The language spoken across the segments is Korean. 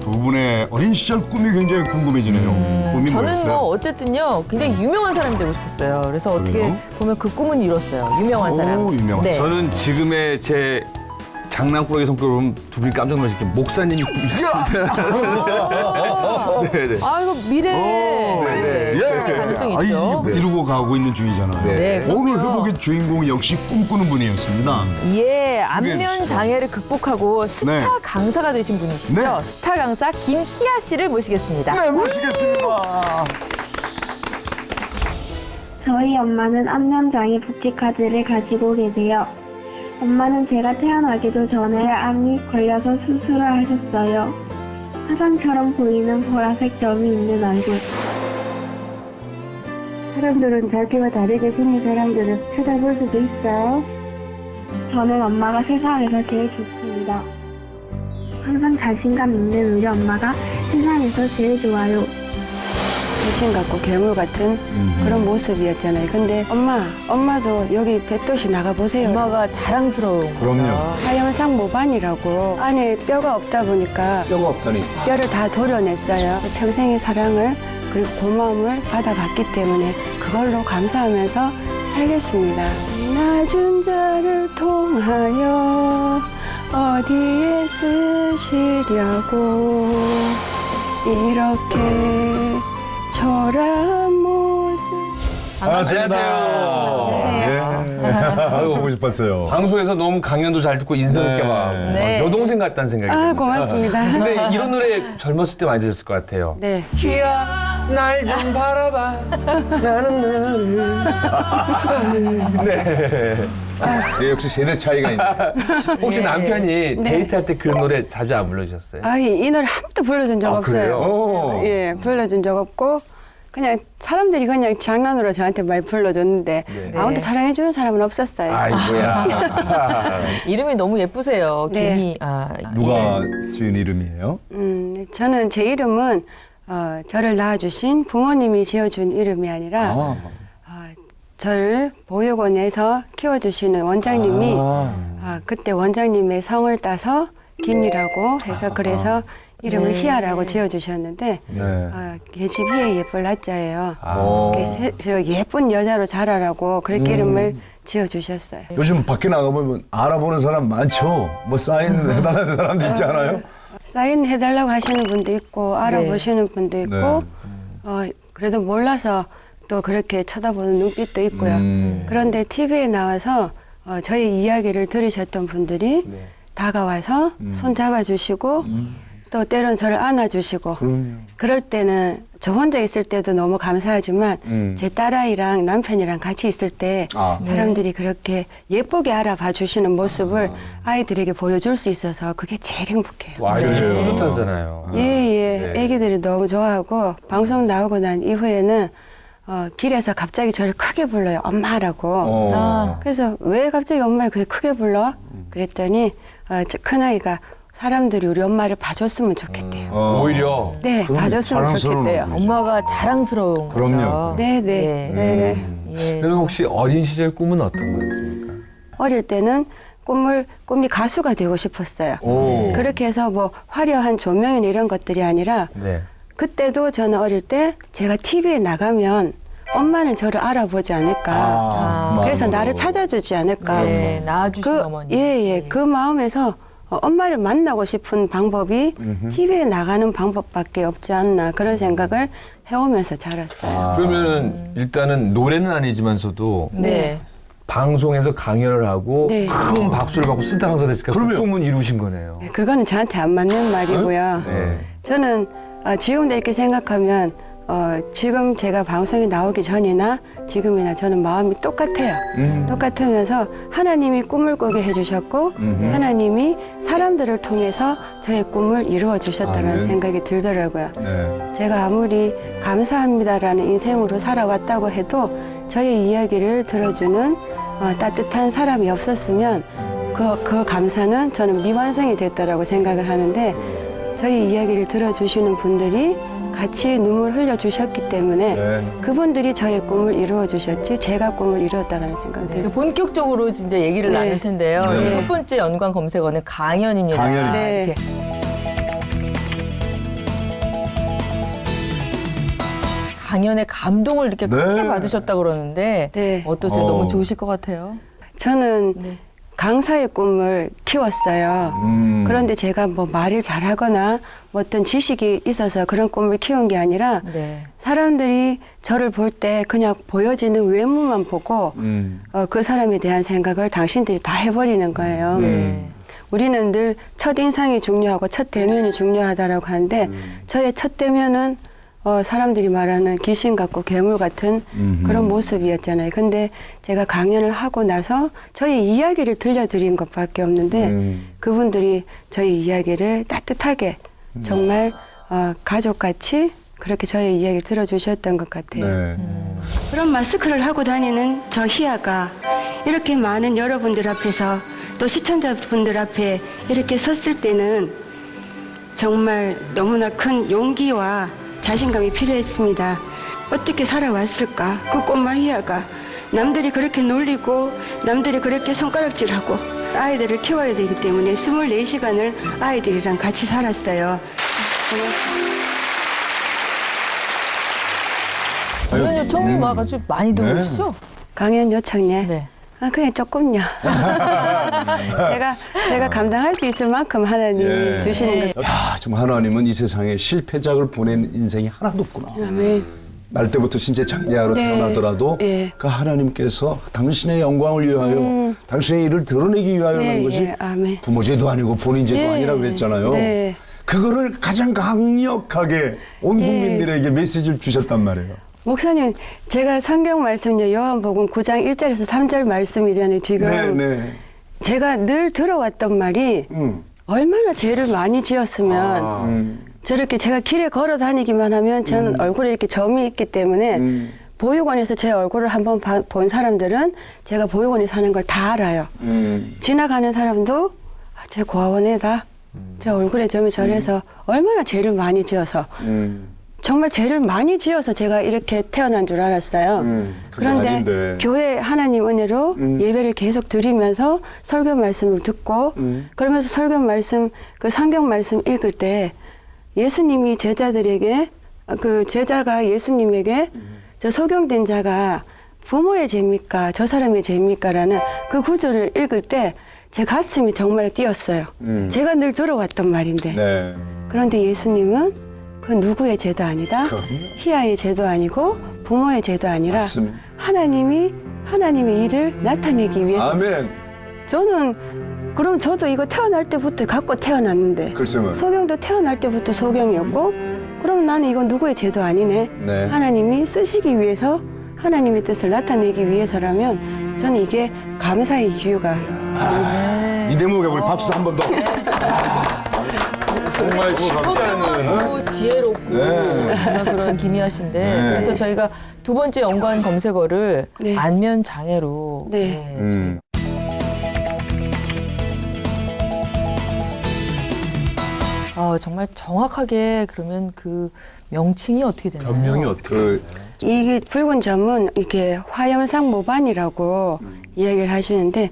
두 분의 어린 시절 꿈이 굉장히 궁금해지네요. 꿈이 저는 뭐였어요? 뭐 어쨌든요 굉장히 유명한 사람이 되고 싶었어요. 그래서 어떻게 그래요? 보면 그 꿈은 이뤘어요. 유명한 사람. 유명한 네. 저는 지금의 제 장난꾸러기 성격을 보면 두 분이 깜짝 놀라시게 목사님이 꿈이셨습니다. 네네. 아 이거 미래 네. 가능성이 아니, 있죠. 이루고 가고 있는 중이잖아요. 네. 오늘 그럼요. 회복의 주인공이 역시 꿈꾸는 분이었습니다. 예, 안면 소개해주시죠. 장애를 극복하고 스타 네. 강사가 되신 분이시죠. 네. 스타 강사 김희아 씨를 모시겠습니다. 네, 모시겠습니다. 저희 엄마는 안면장애 복지카드를 가지고 계세요. 엄마는 제가 태어나기도 전에 암이 걸려서 수술을 하셨어요. 화상처럼 보이는 보라색 점이 있는 얼굴. 사람들은 자기와 다르게 생긴 사람들을 쳐다볼 수도 있어요. 저는 엄마가 세상에서 제일 좋습니다. 항상 자신감 있는 우리 엄마가 세상에서 제일 좋아요. 귀신 같고 괴물 같은 그런 모습이었잖아요. 근데 엄마도 여기 백도시 나가보세요. 엄마가 자랑스러운 거죠. 그럼요. 하염상 모반이라고 안에 뼈가 없다 보니까 뼈가 없다니. 뼈를 다 도려냈어요. 평생의 사랑을 그리고 고마움을 받아봤기 때문에 그걸로 감사하면서 살겠습니다. 낮은 자를 통하여 어디에 쓰시려고 이렇게 초라한 모습. 안녕하세요. 예. 아이고, 보고 싶었어요. 방송에서 너무 강연도 잘 듣고 인상 네. 깊게 막 네. 여동생 같다는 생각이 듭니다. 고맙습니다. 근데 이런 노래 젊었을 때 많이 들었을 것 같아요. 네. 희야 날 좀 바라봐 나는 너를 네. 네, 역시 세대 차이가 있네. 혹시 네. 남편이 데이트할 때 그런 노래 자주 안 불러주셨어요? 이 노래 한 번도 불러준 적 없어요. 오. 예, 불러준 적 없고 그냥 사람들이 그냥 장난으로 저한테 많이 불러줬는데 네. 아무도 사랑해주는 사람은 없었어요. 아이고야. 이름이 너무 예쁘세요. 네. 김희. 누가 지은 이름이에요? 저는 제 이름은 저를 낳아주신 부모님이 지어준 이름이 아니라 저를 보육원에서 키워주시는 원장님이 그때 원장님의 성을 따서 김이라고 해서 그래서 이름을 네. 희아라고 지어주셨는데 네. 계집 희의 예쁠 한자예요. 아. 그래서 예쁜 여자로 자라라고 그렇게 이름을 지어주셨어요. 요즘 밖에 나가보면 알아보는 사람 많죠? 뭐 사인 해달라는 사람도 있지 않아요? 사인 해달라고 하시는 분도 있고 알아보시는 분도 있고 네. 그래도 몰라서 또 그렇게 쳐다보는 눈빛도 있고요. 그런데 TV에 나와서 저희 이야기를 들으셨던 분들이 네. 다가와서 손 잡아주시고 또 때론 저를 안아주시고 그럴 때는 저 혼자 있을 때도 너무 감사하지만 제 딸아이랑 남편이랑 같이 있을 때 사람들이 그렇게 예쁘게 알아봐 주시는 모습을 아이들에게 보여줄 수 있어서 그게 제일 행복해요. 와, 이거 네. 뿌듯하잖아요. 예. 네. 애기들이 너무 좋아하고 방송 나오고 난 이후에는 길에서 갑자기 저를 크게 불러요. 엄마라고. 그래서 왜 갑자기 엄마를 그렇게 크게 불러? 그랬더니 큰아이가 사람들이 우리 엄마를 봐줬으면 좋겠대요. 오히려 네, 봐줬으면 자랑스러운 좋겠대요. 얼굴이죠. 엄마가 자랑스러운 그럼요. 거죠. 네. 예. 그럼 혹시 어린 시절 꿈은 어떤 거였습니까? 어릴 때는 꿈이 가수가 되고 싶었어요. 그렇게 해서 뭐 화려한 조명이나 이런 것들이 아니라 네. 그때도 저는 어릴 때 제가 TV에 나가면 엄마는 저를 알아보지 않을까. 그래서 나를 찾아주지 않을까. 네, 낳아주신 어머니. 그 마음에서 엄마를 만나고 싶은 방법이 TV에 나가는 방법밖에 없지 않나 그런 생각을 해오면서 자랐어요. 그러면은 일단은 노래는 아니지만서도 네. 방송에서 강연을 하고 네. 큰 박수를 받고 스타 강사 됐으니까 그 그러면- 꿈은 이루신 거네요. 네, 그거는 저한테 안 맞는 말이고요. 네. 저는 지금도 이렇게 생각하면 지금 제가 방송에 나오기 전이나 지금이나 저는 마음이 똑같아요. 똑같으면서 하나님이 꿈을 꾸게 해주셨고 하나님이 사람들을 통해서 저의 꿈을 이루어 주셨다는 아멘. 생각이 들더라고요. 네. 제가 아무리 감사합니다라는 인생으로 살아왔다고 해도 저의 이야기를 들어주는 따뜻한 사람이 없었으면 그 감사는 저는 미완성이 됐다라고 생각을 하는데 저희 이야기를 들어주시는 분들이 같이 눈물 흘려주셨기 때문에 그분들이 저의 꿈을 이루어주셨지 제가 꿈을 이루었다는 생각이 들어요. 본격적으로 진짜 얘기를 네. 나눌 텐데요. 네. 첫 번째 연관 검색어는 강연입니다. 강연. 네. 이렇게. 강연의 감동을 이렇게 네. 크게 받으셨다 그러는데 네. 어떠세요? 어. 너무 좋으실 것 같아요. 저는 네. 강사의 꿈을 키웠어요. 그런데 제가 뭐 말을 잘하거나 뭐 어떤 지식이 있어서 그런 꿈을 키운 게 아니라 네. 사람들이 저를 볼 때 그냥 보여지는 외모만 보고 그 사람에 대한 생각을 당신들이 다 해버리는 거예요. 네. 우리는 늘 첫인상이 중요하고 첫 대면이 중요하다라고 하는데 저의 첫 대면은 사람들이 말하는 귀신 같고 괴물 같은 그런 모습이었잖아요. 근데 제가 강연을 하고 나서 저희 이야기를 들려드린 것밖에 없는데 그분들이 저희 이야기를 따뜻하게 정말 가족같이 그렇게 저희 이야기를 들어주셨던 것 같아요. 네. 그런 마스크를 하고 다니는 저 희아가 이렇게 많은 여러분들 앞에서 또 시청자분들 앞에 이렇게 섰을 때는 정말 너무나 큰 용기와 자신감이 필요했습니다. 어떻게 살아왔을까? 그 꼬마 희아가 남들이 그렇게 놀리고 남들이 그렇게 손가락질하고 아이들을 키워야 되기 때문에 24시간을 아이들이랑 같이 살았어요. 강연 요청이 와가지고 많이 들어오시죠? 강연 요청에 네. 그냥 조금요. 제가 감당할 수 있을 만큼 하나님이 예. 주시는 것. 야, 정말 하나님은 이 세상에 실패작을 보낸 인생이 하나도 없구나. 아멘. 날 때부터 진짜 장자로 네. 태어나더라도 예. 그 하나님께서 당신의 영광을 위하여 당신의 일을 드러내기 위하여 하는 것이 예, 아멘. 부모 죄도 아니고 본인 죄도 예. 아니라 그랬잖아요. 네. 그거를 가장 강력하게 온 예. 국민들에게 메시지를 주셨단 말이에요. 목사님, 제가 성경 말씀요, 요한복음 9장 1절에서 3절 말씀이잖아요, 지금. 네. 제가 늘 들어왔던 말이 얼마나 죄를 많이 지었으면 저렇게 제가 길에 걸어 다니기만 하면 저는 얼굴에 이렇게 점이 있기 때문에 보육원에서 제 얼굴을 한번 본 사람들은 제가 보육원에 사는 걸 다 알아요. 지나가는 사람도 제 고아원에다 제 얼굴에 점이 저래서 얼마나 죄를 많이 지어서 정말 죄를 많이 지어서 제가 이렇게 태어난 줄 알았어요. 그게 그런데 아닌데. 교회 하나님 은혜로 예배를 계속 드리면서 설교 말씀을 듣고 그러면서 설교 말씀, 그 성경 말씀 읽을 때 예수님이 제자들에게 그 제자가 예수님에게 저 소경된 자가 부모의 죄입니까? 저 사람의 죄입니까? 라는 그 구절을 읽을 때 제 가슴이 정말 뛰었어요. 제가 늘 들어왔던 말인데. 네. 그런데 예수님은 그 누구의 죄도 아니다. 희아의 죄도 아니고 부모의 죄도 아니라 맞습니다. 하나님의 일을 나타내기 위해서. 아멘. 저는 그럼 저도 이거 태어날 때부터 갖고 태어났는데 글쎄요. 소경도 태어날 때부터 소경이었고 그럼 나는 이건 누구의 죄도 아니네. 네. 하나님이 쓰시기 위해서 하나님의 뜻을 나타내기 위해서라면 저는 이게 감사의 이유가 이 대목에 우리 박수 한 번 더. 정말 쉽지 않은. 너무 지혜롭고 네. 정말 그런 기미하신데 네. 그래서 저희가 두 번째 연관 검색어를 네. 안면 장애로 네. 저희가 정말 정확하게 그러면 그 명칭이 어떻게 되나요? 변명이 어떻게? 이게 붉은 점은 이게 화염상 모반이라고 이야기를 하시는데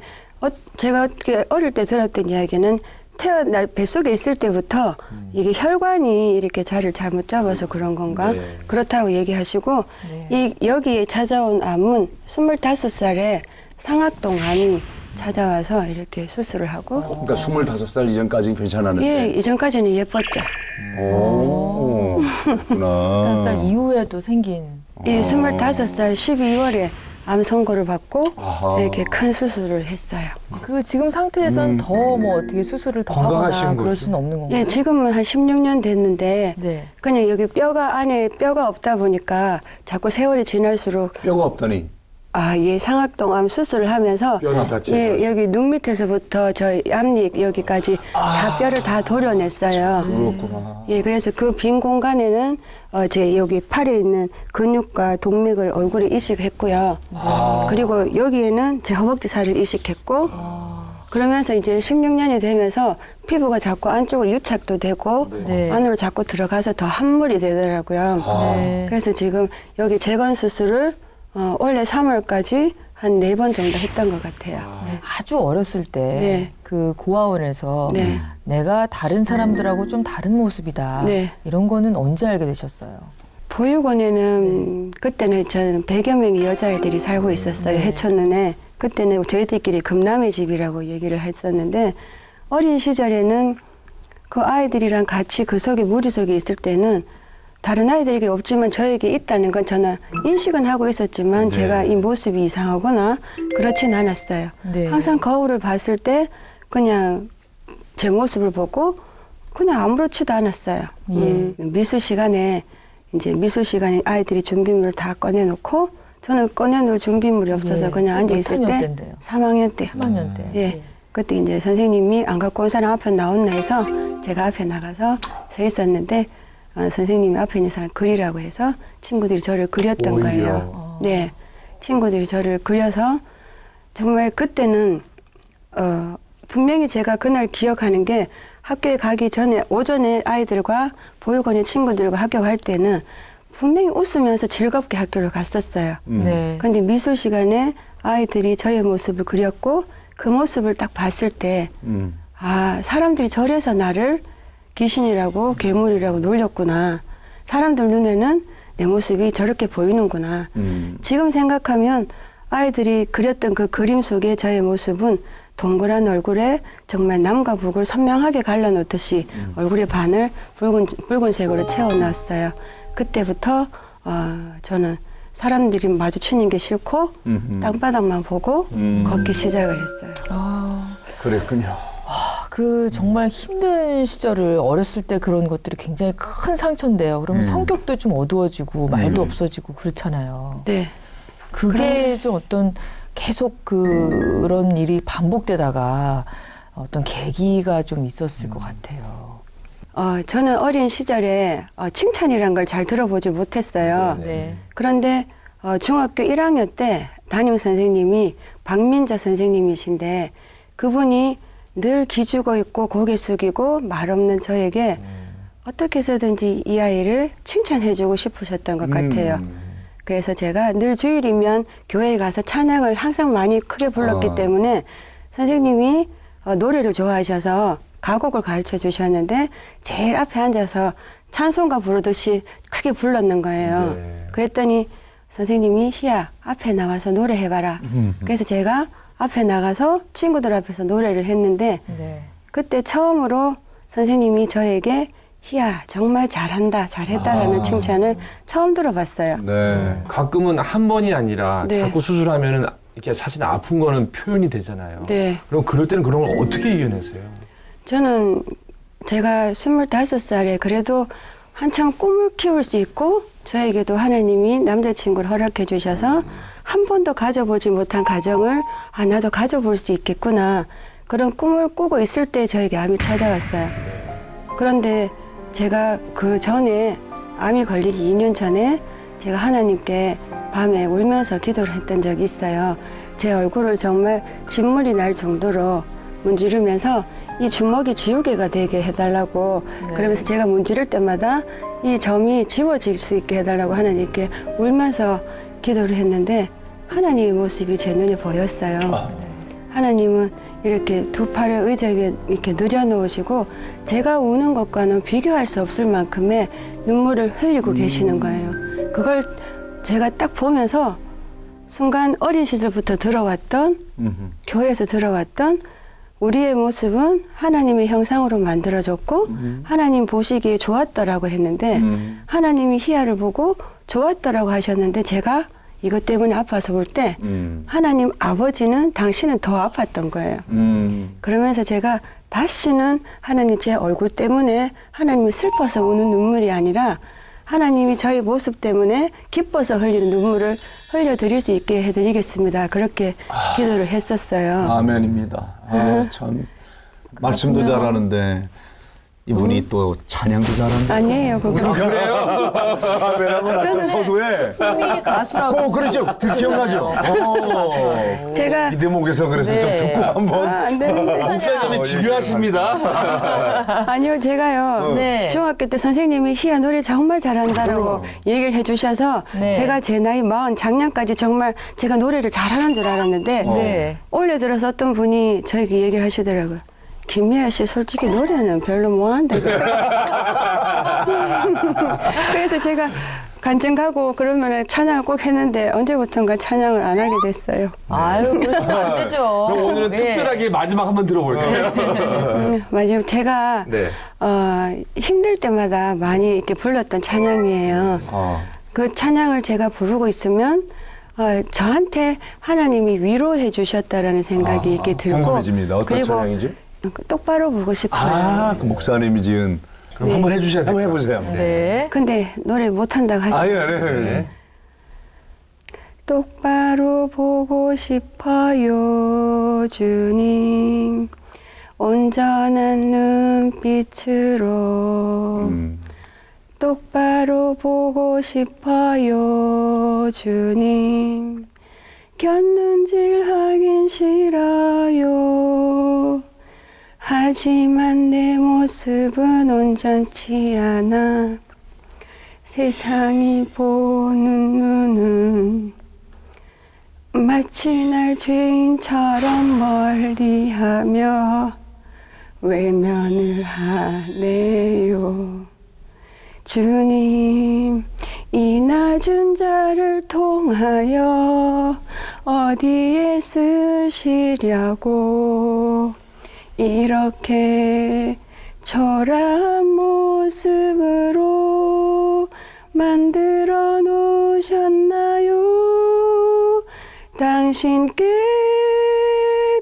제가 어떻게 어릴 때 들었던 이야기는 태어날 뱃속에 있을 때부터 이게 혈관이 이렇게 자리를 잘못 잡아서 그런 건가? 네. 그렇다고 얘기하시고 네. 여기에 찾아온 암은 25살에 상악동 암이 찾아와서 이렇게 수술을 하고 그러니까 25살 이전까지는 괜찮았는데. 예, 이전까지는 예뻤죠. 오. 그렇구나. 1살 이후에도 생긴 예, 25살 12월에 암 선고를 받고 아하. 이렇게 큰 수술을 했어요. 그 지금 상태에선 더 뭐 어떻게 수술을 더 건강하신 하거나 그럴 거죠? 수는 없는 건가요? 예, 지금은 한 16년 됐는데 네. 그냥 여기 안에 뼈가 없다 보니까 자꾸 세월이 지날수록 뼈가 없다니. 예, 상악동 암 수술을 하면서 뼈 자체가. 예, 여기 눈 밑에서부터 저 앞니 여기까지 다 뼈를 다 도려냈어요. 그렇구나. 예, 그래서 그 빈 공간에는 제 여기 팔에 있는 근육과 동맥을 얼굴에 이식했고요. 그리고 여기에는 제 허벅지 살을 이식했고, 그러면서 이제 16년이 되면서 피부가 자꾸 안쪽으로 유착도 되고, 네. 안으로 자꾸 들어가서 더 함몰이 되더라고요. 네. 그래서 지금 여기 재건 수술을 올해 3월까지 한 4번 정도 했던 것 같아요. 네, 아주 어렸을 때 네. 그 고아원에서 네. 내가 다른 사람들하고 좀 다른 모습이다. 네. 이런 거는 언제 알게 되셨어요? 보육원에는 그때는 저는 100여 명의 여자아이들이 살고 있었어요. 네. 해천눈에. 그때는 저희들끼리 금남의 집이라고 얘기를 했었는데 어린 시절에는 그 아이들이랑 같이 그 속에 무리 속에 있을 때는 다른 아이들에게 없지만 저에게 있다는 건 저는 인식은 하고 있었지만 네. 제가 이 모습이 이상하거나 그렇진 않았어요. 네. 항상 거울을 봤을 때 그냥 제 모습을 보고 그냥 아무렇지도 않았어요. 예. 미술 시간에 아이들이 준비물을 다 꺼내놓고 저는 꺼내놓을 준비물이 없어서 예. 그냥 앉아 있을 몇 때 학년 때인데요? 3학년 때. 3학년 때. 예. 그때 이제 선생님이 안 갖고 온 사람 앞에 나온나 해서 제가 앞에 나가서 서 있었는데 선생님이 앞에 있는 사람 그리라고 해서 친구들이 저를 그렸던 오히려. 거예요. 네. 친구들이 저를 그려서 정말 그때는 분명히 제가 그날 기억하는 게 학교에 가기 전에 오전에 아이들과 보육원의 친구들과 학교 갈 때는 분명히 웃으면서 즐겁게 학교를 갔었어요. 네. 근데 미술 시간에 아이들이 저의 모습을 그렸고 그 모습을 딱 봤을 때 아, 사람들이 저래서 나를 귀신이라고 괴물이라고 놀렸구나. 사람들 눈에는 내 모습이 저렇게 보이는구나. 지금 생각하면 아이들이 그렸던 그 그림 속에 저의 모습은 동그란 얼굴에 정말 남과 북을 선명하게 갈라놓듯이 얼굴의 반을 붉은색으로 채워놨어요. 그때부터 저는 사람들이 마주치는 게 싫고 땅바닥만 보고 걷기 시작을 했어요. 그랬군요. 그 정말 힘든 시절을 어렸을 때 그런 것들이 굉장히 큰 상처인데요. 그러면 성격도 좀 어두워지고 말도 없어지고 그렇잖아요. 네. 그게 좀 어떤 계속 그런 일이 반복되다가 어떤 계기가 좀 있었을 것 같아요. 저는 어린 시절에 칭찬이란 걸 잘 들어보지 못했어요. 네. 그런데 중학교 1학년 때 담임 선생님이 박민자 선생님이신데 그분이 늘 기죽어 있고 고개 숙이고 말 없는 저에게 어떻게 해서든지 이 아이를 칭찬해주고 싶으셨던 것 같아요. 그래서 제가 늘 주일이면 교회에 가서 찬양을 항상 많이 크게 불렀기 때문에 선생님이 노래를 좋아하셔서 가곡을 가르쳐 주셨는데 제일 앞에 앉아서 찬송가 부르듯이 크게 불렀는 거예요. 네. 그랬더니 선생님이 희야 앞에 나와서 노래해봐라. 그래서 제가 앞에 나가서 친구들 앞에서 노래를 했는데 네. 그때 처음으로 선생님이 저에게 희야 정말 잘한다 잘했다라는 칭찬을 처음 들어봤어요. 네. 가끔은 한 번이 아니라 네. 자꾸 수술하면은 이렇게 사실 아픈 거는 표현이 되잖아요. 네. 그럼 그럴 때는 그런 걸 어떻게 이겨내세요? 저는 제가 25살에 그래도 한참 꿈을 키울 수 있고 저에게도 하나님이 남자친구를 허락해 주셔서 한 번도 가져보지 못한 가정을 나도 가져볼 수 있겠구나. 그런 꿈을 꾸고 있을 때 저에게 암이 찾아왔어요. 그런데 제가 그 전에 암이 걸리기 2년 전에 제가 하나님께 밤에 울면서 기도를 했던 적이 있어요. 제 얼굴을 정말 진물이 날 정도로 문지르면서 이 주먹이 지우개가 되게 해달라고 그러면서 제가 문지를 때마다 이 점이 지워질 수 있게 해달라고 하나님께 울면서 기도를 했는데 하나님의 모습이 제 눈에 보였어요. 하나님은 이렇게 두 팔을 의자 위에 이렇게 늘여놓으시고 제가 우는 것과는 비교할 수 없을 만큼의 눈물을 흘리고 계시는 거예요. 그걸 제가 딱 보면서 순간 어린 시절부터 들어왔던 교회에서 들어왔던 우리의 모습은 하나님의 형상으로 만들어졌고 하나님 보시기에 좋았더라고 했는데 하나님이 희야를 보고 좋았더라고 하셨는데 제가 이것 때문에 아파서 볼 때 하나님 아버지는 당신은 더 아팠던 거예요. 그러면서 제가 다시는 하나님 제 얼굴 때문에 하나님이 슬퍼서 우는 눈물이 아니라 하나님이 저희 모습 때문에 기뻐서 흘리는 눈물을 흘려드릴 수 있게 해드리겠습니다. 그렇게 기도를 했었어요. 아멘입니다. 아, 참 말씀도 잘하는데 이분이 또 찬양도 잘한다. 아니에요, 그거. 그래요? 아멘하고 나또 서두에 꿈이 가수라고. 그렇죠. 기억나죠? 제가 이 대목에서 그래서 네. 좀 듣고 한번 안 되는데. 목사님이 집요하십니다. 아니요, 제가요. 네. 중학교 때 선생님이 희야 노래 정말 잘한다라고 얘기를 해주셔서 네. 제가 제 나이 40 작년까지 정말 제가 노래를 잘하는 줄 알았는데 네. 올해 들어서 어떤 분이 저에게 얘기를 하시더라고요. 김미아 씨 솔직히 노래는 별로 못한다. 그래서 제가 간증 가고 그러면은 찬양을 꼭 했는데 언제부턴가 찬양을 안 하게 됐어요. 아유, 그러시면 안 되죠. 그럼 오늘은 예. 특별하게 마지막 한번 들어볼게요. 맞아요. 제가 네. 힘들 때마다 많이 이렇게 불렀던 찬양이에요. 그 찬양을 제가 부르고 있으면 저한테 하나님이 위로해 주셨다라는 생각이 이렇게 들고 궁금해집니다. 어떤 그리고 찬양이지? 똑바로 부르고 싶어요. 그 목사님이 지은. 그럼 한번 해주셔야 돼요. 한번 해보세요. 네. 근데 노래 못한다고 하시죠. 네. 똑바로 보고 싶어요 주님 온전한 눈빛으로 똑바로 보고 싶어요 주님 곁눈질 하긴 싫어요 하지만 내 모습은 온전치 않아 세상이 보는 눈은 마치 날 죄인처럼 멀리하며 외면을 하네요. 주님, 이 낮은 자를 통하여 어디에 쓰시려고 이렇게 초라한 모습으로 만들어 놓으셨나요? 당신께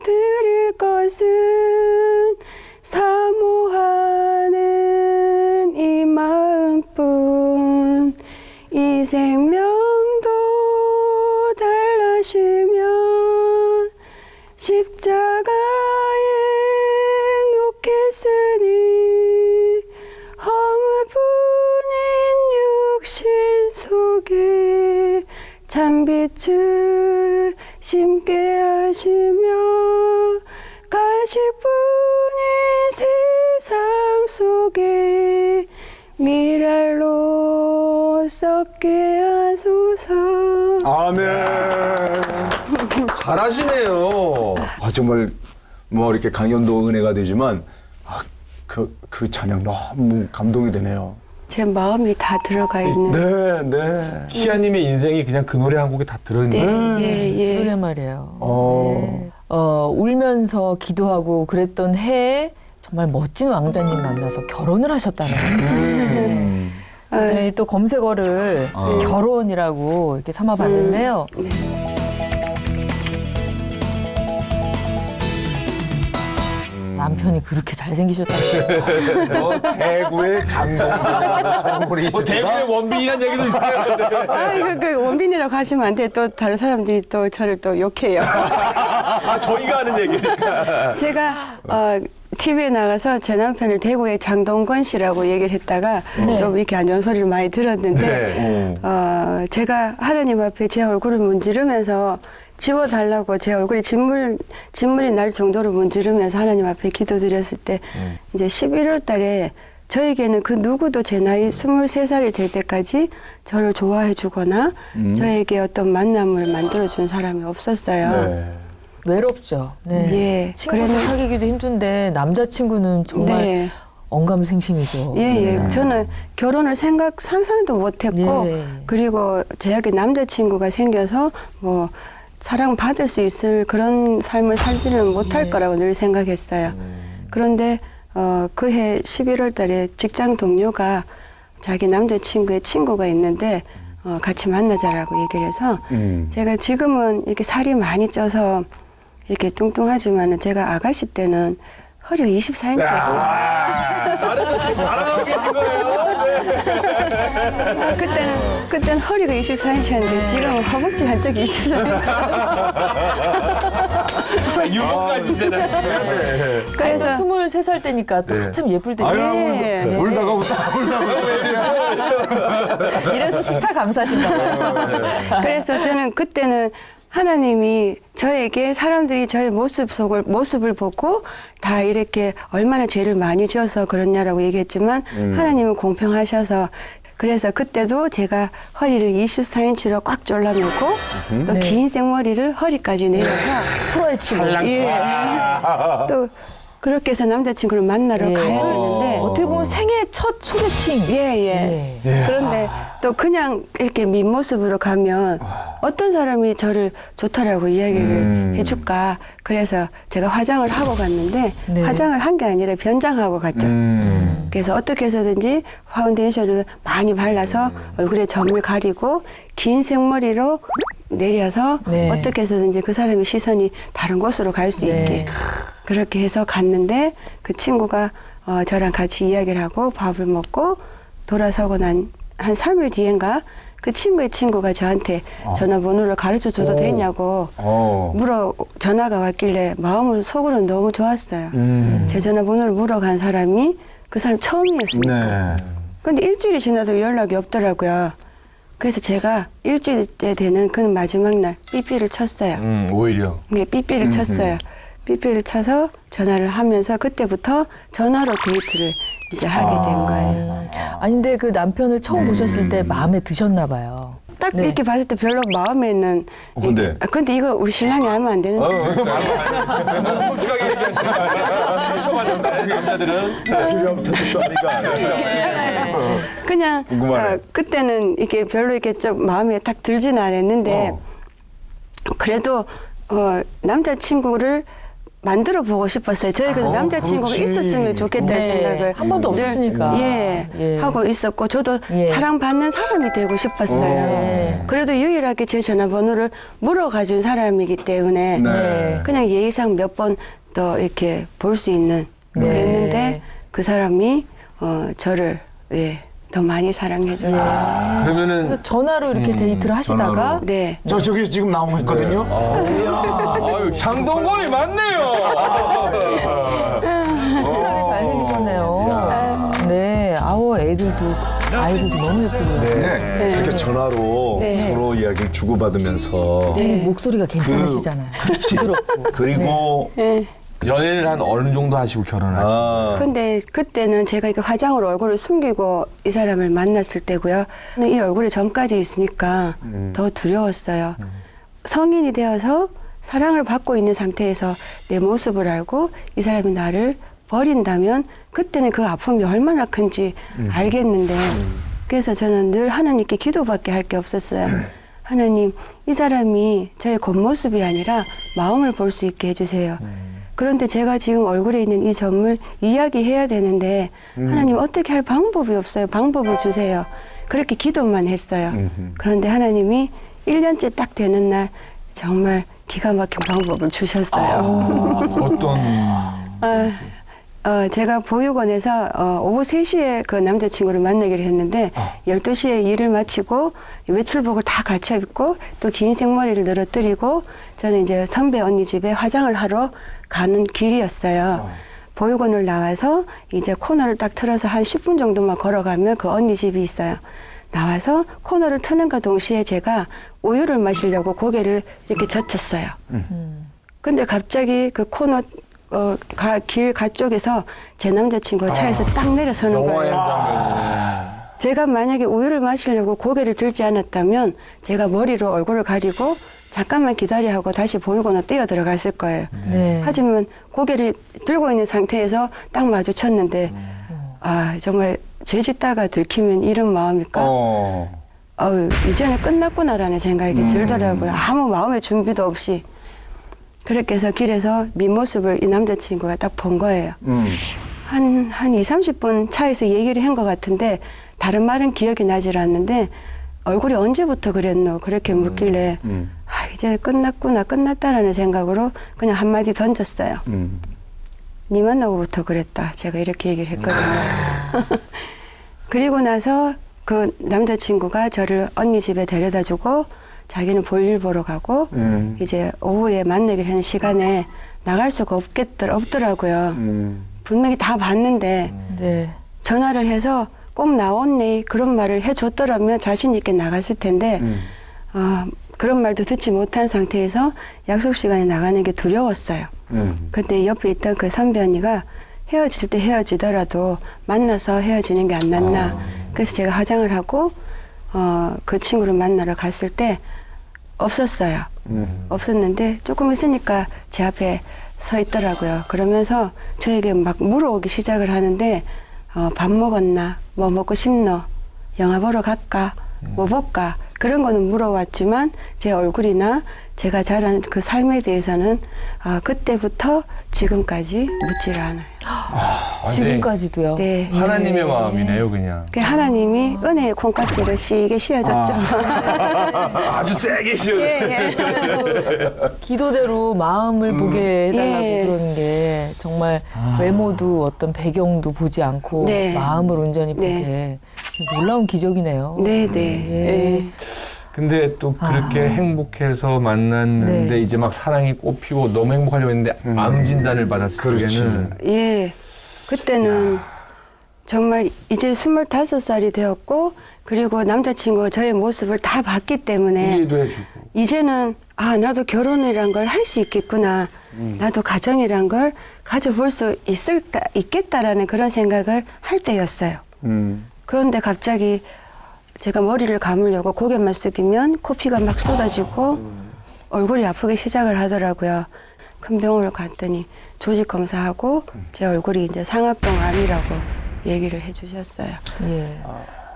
드릴 것은 사모하는 이 마음뿐 이 생명도 달라시면 십자가에 놓겠으니 허물뿐인 육신 속에 참빛을 심게 하시며 가시뿐인 세상 속에 미랄로 썩게 하소서. 아멘. 잘하시네요. 정말 뭐 이렇게 강연도 은혜가 되지만 그 찬양 너무 감동이 되네요. 제 마음이 다 들어가 있는. 네. 시아님의 인생이 그냥 그 노래 한 곡에 다 들어있는 거예요. 그러게 말이에요. 네. 울면서 기도하고 그랬던 해에 정말 멋진 왕자님 만나서 결혼을 하셨다는 거예요. 저희 또 검색어를 결혼이라고 이렇게 삼아봤는데요. 남편이 그렇게 잘생기셨다고. 대구의 장동민이라는 소문이 있습니다. 대구의 원빈이라는 얘기도 있어요. 그 원빈이라고 하시면 안 돼. 또 다른 사람들이 또 저를 또 욕해요. 저희가 하는 얘기니까. 제가 TV에 나가서 제 남편을 대구의 장동건 씨라고 얘기를 했다가 좀 이렇게 안 좋은 소리를 많이 들었는데 제가 하나님 앞에 제 얼굴을 문지르면서 지워달라고 제 얼굴이 진물이 날 정도로 문지르면서 하나님 앞에 기도드렸을 때 이제 11월 달에 저에게는 그 누구도 제 나이 23살이 될 때까지 저를 좋아해 주거나 저에게 어떤 만남을 만들어준 사람이 없었어요. 네. 외롭죠. 네. 예. 친구도 사귀기도 힘든데 남자친구는 정말 네. 언감생심이죠. 예. 저는 결혼을 상상도 못했고 예. 그리고 저에게 남자친구가 생겨서 뭐 사랑받을 수 있을 그런 삶을 살지는 못할 거라고 늘 생각했어요. 그런데 그해 11월 달에 직장 동료가 자기 남자친구의 친구가 있는데 같이 만나자라고 얘기를 해서 제가 지금은 이렇게 살이 많이 쪄서 이렇게 뚱뚱하지만은 제가 아가씨 때는 허리가 24인치였어요. 다른 거 지금 자랑하고 계신 거예요? 그때는 허리가 24인치였는데 지금은 허벅지 한쪽이 24인치. 유머까지잖아요. 그래서 그래서 23살 때니까 또 한참 예쁠 때죠. 예. 울다가 이래서 스타 감사신가 봐요. 그래서 저는 그때는 하나님이 저에게 사람들이 저의 모습을 보고 다 이렇게 얼마나 죄를 많이 지어서 그렇냐라고 얘기했지만 하나님은 공평하셔서 그래서 그때도 제가 허리를 24인치로 꽉 졸라매고 또 긴 생머리를 허리까지 내려서 프로의 치고. 또 그렇게 해서 남자친구를 만나러 예. 가야 되는데 어떻게 보면 생애 첫 소개팅. 예. 예. 그런데 또 그냥 이렇게 민모습으로 가면 어떤 사람이 저를 좋다라고 이야기를 해줄까. 그래서 제가 화장을 하고 갔는데 네. 화장을 한 게 아니라 변장하고 갔죠. 그래서 어떻게 해서든지 파운데이션을 많이 발라서 얼굴에 점을 가리고 긴 생머리로 내려서 네. 어떻게 해서든지 그 사람의 시선이 다른 곳으로 갈 수 네. 있게 그렇게 해서 갔는데 그 친구가 저랑 같이 이야기를 하고 밥을 먹고 돌아서고 난 한 3일 뒤엔가 그 친구의 친구가 저한테 전화번호를 가르쳐줘도 되냐고 전화가 왔길래 마음으로 속으로는 너무 좋았어요. 제 전화번호를 물어간 사람이 그 사람 처음이었으니까. 네. 근데 일주일이 지나도 연락이 없더라고요. 그래서 제가 일주일째 되는 그 마지막 날 삐삐를 쳤어요. 오히려. 네, 삐삐를 쳤어요. 삐삐를 쳐서 전화를 하면서 그때부터 전화로 데이트를 이제 하게 된 거예요. 아니 근데 그 남편을 처음 보셨을 때 마음에 드셨나 봐요. 딱 네. 이렇게 봤을 때 별로 마음에는 근데? 근데 이거 우리 신랑이 알면 안 되는데 솔직하게 얘기하시는 상처받았다. 남자들은. 필요하면 편집도 하니까. 그냥 궁금하네. 그때는 이게 별로 이렇게 좀 마음에 딱 들지는 않았는데 그래도 남자친구를 만들어 보고 싶었어요. 저희 그래서 남자친구가 그렇지. 있었으면 좋겠다는 네. 생각을 한 번도 늘, 없었으니까. 예, 하고 있었고 저도 예. 사랑받는 사람이 되고 싶었어요. 네. 그래도 유일하게 제 전화번호를 물어가준 사람이기 때문에 네. 그냥 예의상 몇 번 더 이렇게 볼 수 있는 네. 그랬는데 그 사람이 저를 더 많이 사랑해줘요. 그러면은 그래서 전화로 이렇게 데이트를 하시다가 전화로. 네. 저기 지금 나오고 있거든요. 아유, 장동건이 맞네요. 친하게 잘생기셨네요. 네, 아이들도 너무 예쁘고요. 네. 이렇게 전화로 네. 서로 이야기를 주고받으면서 되게 목소리가 괜찮으시잖아요. 부드럽고. 그리고 네. 연애를 한 어느 정도 하시고 결혼하셨어요? 근데 그때는 제가 이렇게 화장으로 얼굴을 숨기고 이 사람을 만났을 때고요. 이 얼굴에 점까지 있으니까 더 두려웠어요. 성인이 되어서 사랑을 받고 있는 상태에서 내 모습을 알고 이 사람이 나를 버린다면 그때는 그 아픔이 얼마나 큰지 알겠는데 그래서 저는 늘 하나님께 기도밖에 할 게 없었어요. 하나님, 이 사람이 저의 겉모습이 아니라 마음을 볼 수 있게 해주세요. 그런데 제가 지금 얼굴에 있는 이 점을 이야기해야 되는데 하나님 어떻게 할 방법이 없어요. 방법을 주세요. 그렇게 기도만 했어요. 그런데 하나님이 1년째 딱 되는 날 정말 기가 막힌 방법을 주셨어요. 어떤 제가 보육원에서 오후 3시에 그 남자친구를 만나기로 했는데 12시에 일을 마치고 외출복을 다 갖춰 입고 또 긴 생머리를 늘어뜨리고 저는 이제 선배 언니 집에 화장을 하러 가는 길이었어요. 보육원을 나와서 이제 코너를 딱 틀어서 한 10분 정도만 걸어가면 그 언니 집이 있어요. 나와서 코너를 트는과 동시에 제가 우유를 마시려고 고개를 이렇게 젖혔어요. 근데 갑자기 그 코너 길 가쪽에서 제 남자친구가 차에서 딱 내려서는 영화의 거예요. 한 제가 만약에 우유를 마시려고 고개를 들지 않았다면 제가 머리로 얼굴을 가리고 잠깐만 기다려 하고 다시 보육원으로 뛰어 들어갔을 거예요. 네. 하지만 고개를 들고 있는 상태에서 딱 마주쳤는데 정말 죄 짓다가 들키면 이런 마음일까? 이제는 끝났구나라는 생각이 들더라고요. 아무 마음의 준비도 없이. 그렇게 해서 길에서 밑모습을 이 남자친구가 딱 본 거예요. 한 20-30분 차에서 얘기를 한 것 같은데 다른 말은 기억이 나질 않는데 얼굴이 언제부터 그랬노? 그렇게 묻길래 이제 끝났구나, 끝났다라는 생각으로 그냥 한마디 던졌어요. 니 만나고부터 그랬다. 제가 이렇게 얘기를 했거든요. 그리고 나서 그 남자친구가 저를 언니 집에 데려다 주고 자기는 볼일 보러 가고 이제 오후에 만나기로 한 시간에 나갈 수가 없더라고요. 분명히 다 봤는데 네. 전화를 해서 꼭 나왔네 그런 말을 해줬더라면 자신 있게 나갔을 텐데 그런 말도 듣지 못한 상태에서 약속 시간에 나가는 게 두려웠어요. 근데 옆에 있던 그 선배 언니가 헤어질 때 헤어지더라도 만나서 헤어지는 게 안 낫나. 그래서 제가 화장을 하고 그 친구를 만나러 갔을 때 없었어요. 없었는데 조금 있으니까 제 앞에 서 있더라고요. 그러면서 저에게 막 물어오기 시작을 하는데 밥 먹었나? 뭐 먹고 싶노? 영화 보러 갈까? 뭐 볼까? 그런 거는 물어왔지만 제 얼굴이나 제가 자란 그 삶에 대해서는 그때부터 지금까지 묻지를 않아요. 지금까지도요. 네. 하나님의 마음이네요, 그냥. 그 하나님이 은혜의 콩깍지를 시게 씌워줬죠. 아주 세게 씌워. 예. 그 기도대로 마음을 보게 해달라고 예. 그러는 게 정말 외모도 어떤 배경도 보지 않고 네. 마음을 온전히 보게 네. 놀라운 기적이네요. 네네. 예. 예. 근데 또 그렇게 행복해서 만났는데 네. 이제 막 사랑이 꽃피고 너무 행복하려고 했는데 암 진단을 받았을 그렇지. 때는 예. 그때는 정말 이제 25살이 되었고, 그리고 남자친구가 저의 모습을 다 봤기 때문에 이해도 해주고. 이제는 나도 결혼이란 걸 할 수 있겠구나. 나도 가정이란 걸 가져볼 수 있겠다라는 그런 생각을 할 때였어요. 그런데 갑자기 제가 머리를 감으려고 고개만 숙이면 코피가 막 쏟아지고 얼굴이 아프기 시작을 하더라고요. 큰 병원을 갔더니 조직 검사하고 제 얼굴이 이제 상악동 암이라고 얘기를 해주셨어요. 예.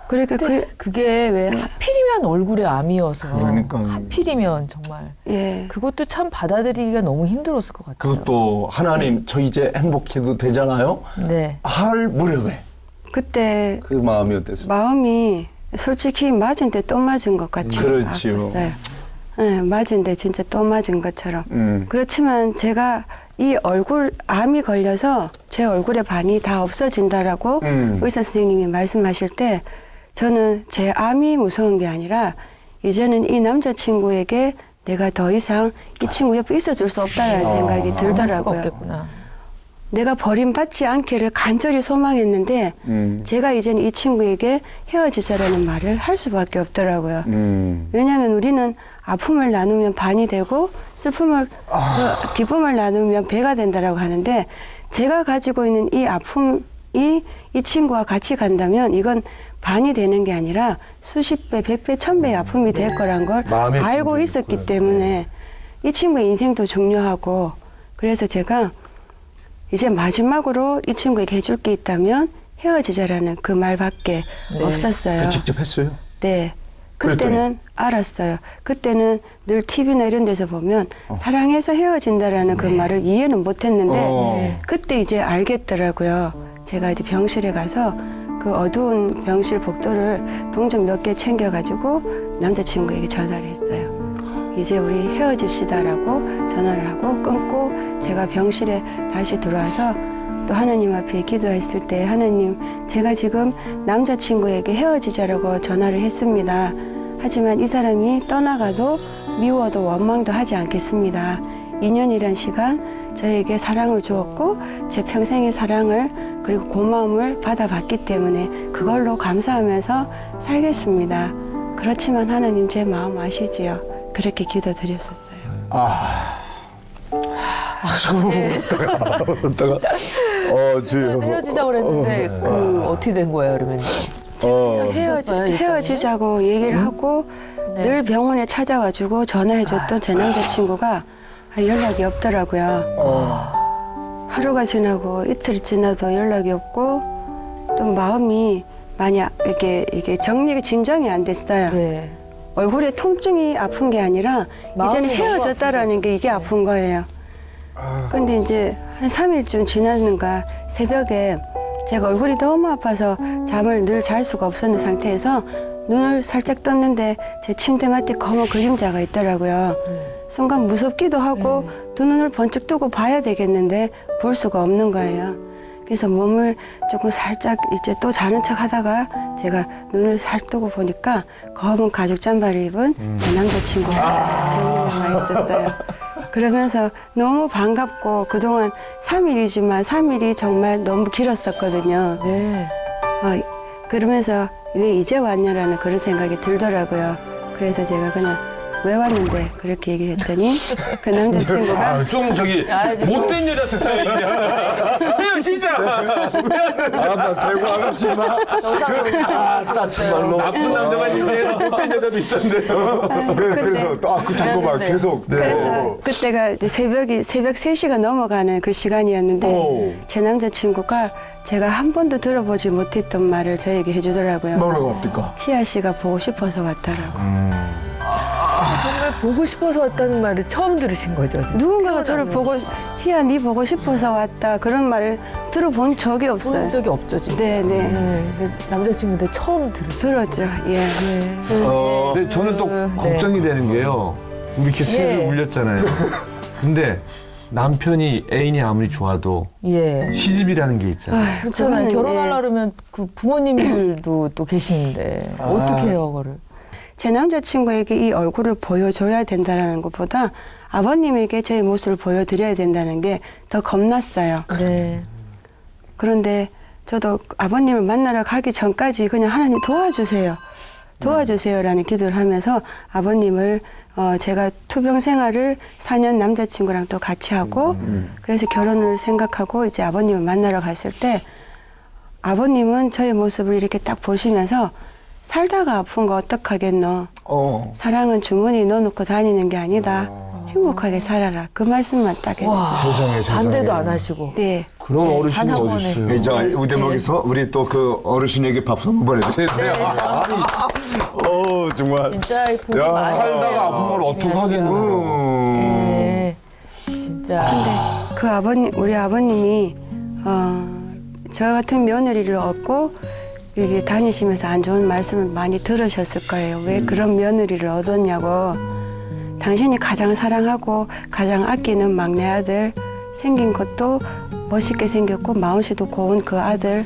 그러니까 그게 왜 하필이면 얼굴에 암이어서 그러니까요. 하필이면 정말 예. 그것도 참 받아들이기가 너무 힘들었을 것 같아요. 그것도 하나님 저 이제 행복해도 되잖아요. 네. 할 무렵에 그때 그 마음이 어땠어요? 마음이 솔직히 맞은 데 또 맞은 것 같이 그렇지요. 아팠어요. 네, 맞은 데 진짜 또 맞은 것처럼. 그렇지만 제가 이 얼굴 암이 걸려서 제 얼굴의 반이 다 없어진다라고 의사 선생님이 말씀하실 때 저는 제 암이 무서운 게 아니라 이제는 이 남자친구에게 내가 더 이상 이 친구 옆에 있어줄 수 없다라는 생각이 수가 들더라고요. 없겠구나. 내가 버림받지 않기를 간절히 소망했는데 제가 이제는 이 친구에게 헤어지자라는 말을 할 수밖에 없더라고요. 왜냐하면 우리는 아픔을 나누면 반이 되고 슬픔을 기쁨을 나누면 배가 된다라고 하는데 제가 가지고 있는 이 아픔이 이 친구와 같이 간다면 이건 반이 되는 게 아니라 수십 배, 100배, 1000배의 아픔이 될 거란 걸 마음의 알고 짐도 있었기 있고요. 때문에 이 친구의 인생도 중요하고 그래서 제가 이제 마지막으로 이 친구에게 해줄 게 있다면 헤어지자라는 그 말밖에 없었어요. 직접 했어요? 네. 그때는 알았어요. 그때는 늘 TV나 이런 데서 보면 사랑해서 헤어진다라는 그 말을 이해는 못했는데 그때 이제 알겠더라고요. 제가 이제 병실에 가서 그 어두운 병실 복도를 동전 몇 개 챙겨가지고 남자친구에게 전화를 했어요. 이제 우리 헤어집시다라고 전화를 하고 끊고 제가 병실에 다시 들어와서 또 하나님 앞에 기도했을 때 하나님 제가 지금 남자친구에게 헤어지자라고 전화를 했습니다. 하지만 이 사람이 떠나가도 미워도 원망도 하지 않겠습니다. 2년이란 시간 저에게 사랑을 주었고 제 평생의 사랑을 그리고 고마움을 받아봤기 때문에 그걸로 감사하면서 살겠습니다. 그렇지만 하나님 제 마음 아시지요? 그렇게 기도드렸었어요. 어떡하 헤어지자고 그랬는데 그 어떻게 된 거예요, 그러면? 헤어졌어요, 일단은? 헤어지자고 얘기를 하고 네. 늘 병원에 찾아가지고 전화해줬던 제 남자친구가 연락이 없더라고요. 하루가 지나고 이틀 지나도 연락이 없고 좀 마음이 많이 이게 정리가 진정이 안 됐어요. 네. 얼굴에 통증이 아픈 게 아니라 이제는 마음이 헤어졌다라는 게 이게 아픈 거예요. 근데 이제 한 3일쯤 지났는가 새벽에 제가 얼굴이 너무 아파서 잠을 늘 잘 수가 없었는 상태에서 눈을 살짝 떴는데 제 침대 맡에 검은 그림자가 있더라고요. 순간 무섭기도 하고 두 눈을 번쩍 뜨고 봐야 되겠는데 볼 수가 없는 거예요. 그래서 몸을 조금 살짝 이제 또 자는 척 하다가 제가 눈을 살 뜨고 보니까 검은 가죽 잠바를 입은 제 남자친구가 와 있었어요. 그러면서 너무 반갑고 그동안 3일이지만 3일이 정말 너무 길었었거든요. 네. 그러면서 왜 이제 왔냐라는 그런 생각이 들더라고요. 그래서 제가 그냥 왜 왔는데 그렇게 얘기를 했더니 그 남자친구가 아, 좀 저기 못된 여자 스타일이야. 왜요 진짜? 아, 대구 아가씨만. 나 정말로. 나쁜 남자만 있는데 못된 여자도 있었는데요. 그래서 또, 그 잠깐만, 네. 계속. 그래서 그때가 이제 새벽 3시가 넘어가는 그 시간이었는데 오. 제 남자친구가 제가 한 번도 들어보지 못했던 말을 저에게 해주더라고요. 뭐라고 합니까? 희아 씨가 보고 싶어서 왔다라고. 정말 보고 싶어서 왔다는 말을 처음 들으신 거죠? 누군가가 저를 보고 희아 네 보고 싶어서 왔다 그런 말을 들어본 적이 없어요. 본 적이 없죠, 진짜. 네네. 네, 근데 남자친구인데 처음 들으신 들었죠. 예. 네. 근데 저는 또 네. 걱정이 되는 게요. 우리 이렇게 셋을 예. 울렸잖아요. 근데 남편이 애인이 아무리 좋아도 예. 시집이라는 게 있잖아요. 그렇잖아요. 그거는, 결혼하려면 그 부모님들도 또 계시는데 어떻게 해요, 그거를? 제 남자친구에게 이 얼굴을 보여줘야 된다는 것보다 아버님에게 제 모습을 보여드려야 된다는 게 더 겁났어요. 네. 그런데 저도 아버님을 만나러 가기 전까지 그냥 하나님 도와주세요라는 기도를 하면서 아버님을 제가 투병 생활을 4년 남자친구랑 또 같이 하고 그래서 결혼을 생각하고 이제 아버님을 만나러 갔을 때 아버님은 저의 모습을 이렇게 딱 보시면서 살다가 아픈 거 어떡하겠노. 사랑은 주머니에 넣어놓고 다니는 게 아니다. 행복하게 살아라. 그 말씀만 딱 해주세요. 와, 세상에, 세상에. 반대도 안 하시고. 네. 그런 어르신이 단 한 어디 있어요? 이제 우대목에서 우리 또 그 어르신에게 박수 한번 보내드려요. 정말. 진짜 복이 야. 많이 살다가 아픈 걸 어떻게 하겠노. 네. 진짜. 근데 그 우리 아버님이 저 같은 며느리를 얻고 여기 다니시면서 안 좋은 말씀을 많이 들으셨을 거예요. 왜 그런 며느리를 얻었냐고. 당신이 가장 사랑하고 가장 아끼는 막내 아들, 생긴 것도 멋있게 생겼고 마음씨도 고운 그 아들,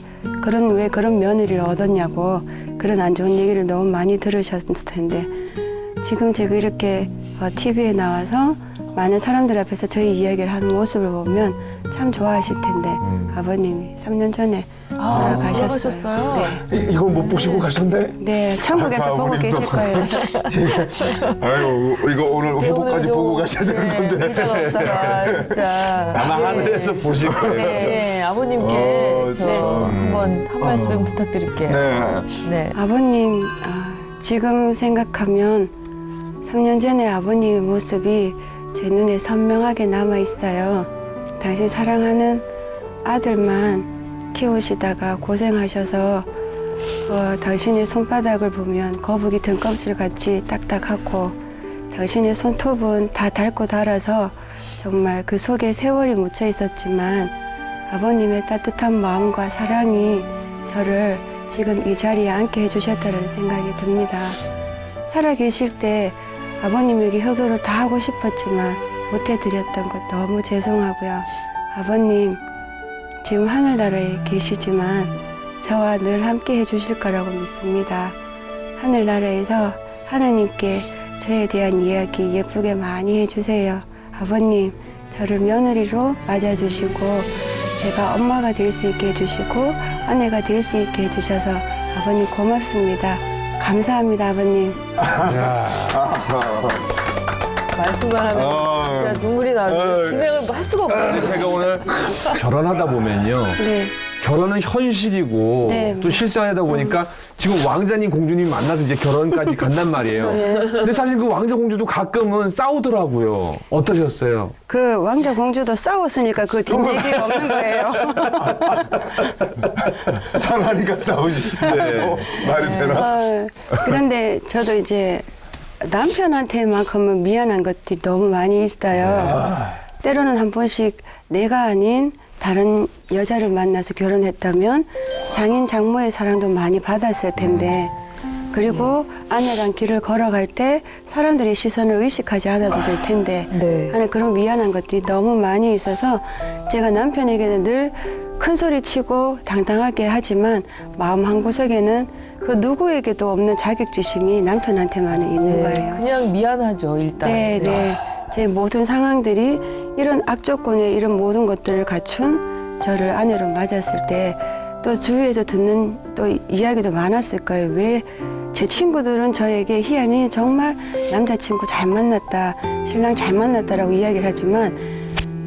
왜 그런 며느리를 얻었냐고 그런 안 좋은 얘기를 너무 많이 들으셨을 텐데 지금 제가 이렇게 TV에 나와서 많은 사람들 앞에서 저희 이야기를 하는 모습을 보면 참 좋아하실 텐데 아버님이 3년 전에 돌아가셨어요. 이걸 못 보시고 가셨네? 네, 천국에서 보고 우리 계실 또- 거예요. 아유, 이거 오늘 후보까지 보고 가셔야 되는 건데. 울다가 웃다가 진짜. 아마 하늘에서 보실 거예요. 네, 아버님께 저 한번 한 말씀 부탁드릴게요. 네. 네. 아버님, 지금 생각하면 3년 전에 아버님의 모습이 제 눈에 선명하게 남아 있어요. 당신 사랑하는 아들만 키우시다가 고생하셔서 당신의 손바닥을 보면 거북이 등껍질같이 딱딱하고 당신의 손톱은 다 닳고 닳아서 정말 그 속에 세월이 묻혀 있었지만 아버님의 따뜻한 마음과 사랑이 저를 지금 이 자리에 앉게 해주셨다는 생각이 듭니다. 살아계실 때 아버님에게 효도를 다 하고 싶었지만 못해드렸던 것 너무 죄송하고요. 아버님, 지금 하늘나라에 계시지만 저와 늘 함께 해주실 거라고 믿습니다. 하늘나라에서 하나님께 저에 대한 이야기 예쁘게 많이 해주세요. 아버님, 저를 며느리로 맞아주시고 제가 엄마가 될 수 있게 해주시고 아내가 될 수 있게 해주셔서 아버님 고맙습니다. 감사합니다, 아버님. 말씀만 하면 진짜 눈물이 나서 진행을 할 수가 없어요. 제가 오늘 결혼하다 보면요. 네. 결혼은 현실이고 네. 또 실생활이다 보니까 지금 왕자님 공주님 만나서 이제 결혼까지 간단 말이에요. 근데 사실 그 왕자 공주도 가끔은 싸우더라고요. 어떠셨어요? 그 왕자 공주도 싸웠으니까 그 뒷얘기가 없는 거예요. 사랑하니까 싸우시면서 말이 되나? 그런데 저도 이제 남편한테만큼은 미안한 것들이 너무 많이 있어요. 때로는 한 번씩 내가 아닌 다른 여자를 만나서 결혼했다면 장인 장모의 사랑도 많이 받았을 텐데 그리고 아내랑 길을 걸어갈 때 사람들이 시선을 의식하지 않아도 될 텐데 네. 하는 그런 미안한 것들이 너무 많이 있어서 제가 남편에게는 늘 큰 소리 치고 당당하게 하지만 마음 한구석에는 그 누구에게도 없는 자격지심이 남편한테만은 있는 거예요. 그냥 미안하죠, 일단. 네, 네. 제 모든 상황들이 이런 악조건에 이런 모든 것들을 갖춘 저를 아내로 맞았을 때 또 주위에서 듣는 또 이야기도 많았을 거예요. 왜 제 친구들은 저에게 희연이 정말 남자친구 잘 만났다, 신랑 잘 만났다라고 이야기를 하지만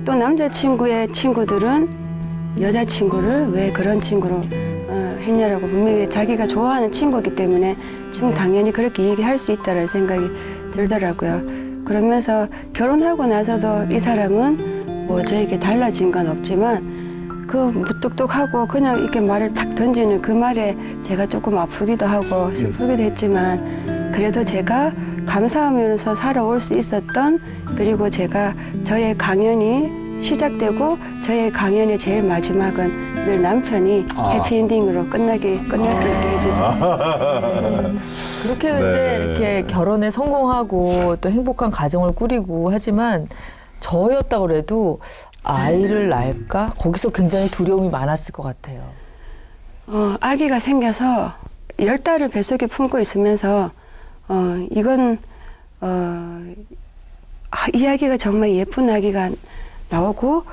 또 남자친구의 친구들은 여자친구를 왜 그런 친구로 했냐라고 분명히 자기가 좋아하는 친구이기 때문에 당연히 그렇게 얘기할 수 있다는 생각이 들더라고요. 그러면서 결혼하고 나서도 이 사람은 뭐 저에게 달라진 건 없지만 그 무뚝뚝하고 그냥 이렇게 말을 탁 던지는 그 말에 제가 조금 아프기도 하고 슬프기도 했지만 그래도 제가 감사하면서 살아올 수 있었던 그리고 제가 저의 강연이 시작되고 저의 강연의 제일 마지막은 늘 남편이 해피엔딩으로 끝날 수 있게 해주죠. 그렇게 근데 네. 이렇게 결혼에 성공하고 또 행복한 가정을 꾸리고 하지만 저였다고 그래도 아이를 낳을까? 거기서 굉장히 두려움이 많았을 것 같아요. 아기가 생겨서 10달을 뱃속에 품고 있으면서 이건 이 아기가 정말 예쁜 아기가 나오고